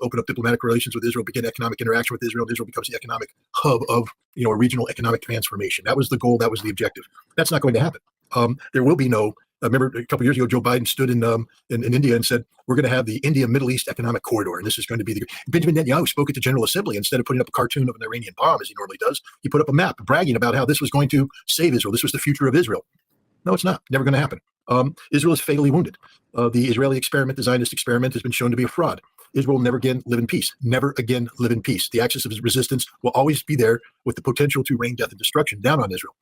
open up diplomatic relations with Israel, begin economic interaction with Israel, and Israel becomes the economic hub of a regional economic transformation. That was the goal. That was the objective. That's not going to happen. There will be no. I remember a couple of years ago, Joe Biden stood in India and said, "We're going to have the India-Middle East Economic Corridor, and this is going to be the." Benjamin Netanyahu spoke at the General Assembly. Instead of putting up a cartoon of an Iranian bomb, as he normally does, he put up a map bragging about how this was going to save Israel. This was the future of Israel. No, it's not. Never going to happen. Israel is fatally wounded. The Israeli experiment, the Zionist experiment, has been shown to be a fraud. Israel will never again live in peace. Never again live in peace. The axis of resistance will always be there with the potential to rain death and destruction down on Israel.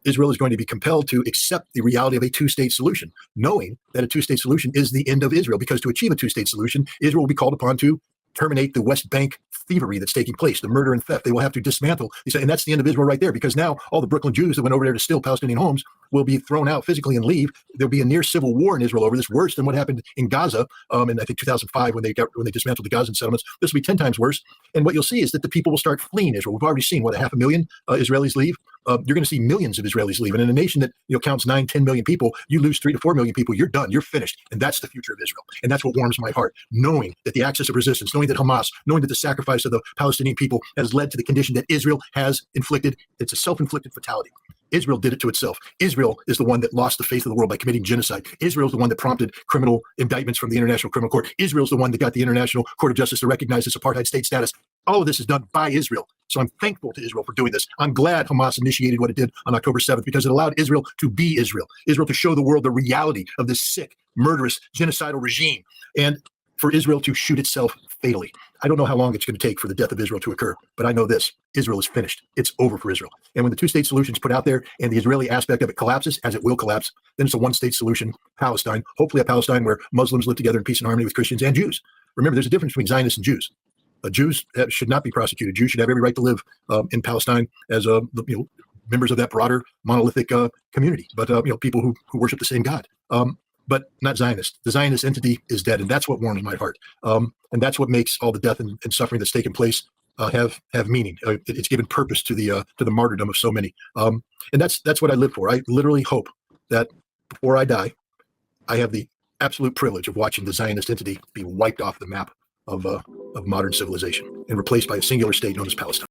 Israel is going to be compelled to accept the reality of a two-state solution, knowing that a two-state solution is the end of Israel, because to achieve a two-state solution, Israel will be called upon to terminate the West Bank thievery that's taking place, the murder and theft. They will have to dismantle. And that's the end of Israel right there, because now all the Brooklyn Jews that went over there to steal Palestinian homes will be thrown out physically and leave. There'll be a near civil war in Israel over this, worse than what happened in Gaza in I think 2005 when they dismantled the Gazan settlements. This will be 10 times worse. And what you'll see is that the people will start fleeing Israel. We've already seen 500,000 Israelis leave. You're going to see millions of Israelis leave. And in a nation that counts 9-10 million people, you lose 3 to 4 million people, you're done, you're finished. And that's the future of Israel. And that's what warms my heart, knowing that the axis of resistance, knowing that Hamas, knowing that the sacrifice of the Palestinian people has led to the condition that Israel has inflicted. It's a self-inflicted fatality. Israel did it to itself. Israel is the one that lost the faith of the world by committing genocide. Israel is the one that prompted criminal indictments from the International Criminal Court. Israel is the one that got the International Court of Justice to recognize its apartheid state status. All of this is done by Israel. So I'm thankful to Israel for doing this. I'm glad Hamas initiated what it did on October 7th, because it allowed Israel to be Israel, Israel to show the world the reality of this sick, murderous, genocidal regime, and for Israel to shoot itself fatally. I don't know how long it's going to take for the death of Israel to occur, but I know this: Israel is finished. It's over for Israel. And when the two-state solution is put out there and the Israeli aspect of it collapses, as it will collapse, then it's a one-state solution, Palestine, hopefully a Palestine where Muslims live together in peace and harmony with Christians and Jews. Remember, there's a difference between Zionists and Jews. Jews should not be prosecuted. Jews should have every right to live in Palestine as members of that broader monolithic community, but people who worship the same God. But not Zionist. The Zionist entity is dead, and that's what warms my heart. And that's what makes all the death and suffering that's taken place have meaning. It's given purpose to the martyrdom of so many. And that's what I live for. I literally hope that before I die, I have the absolute privilege of watching the Zionist entity be wiped off the map of modern civilization and replaced by a singular state known as Palestine.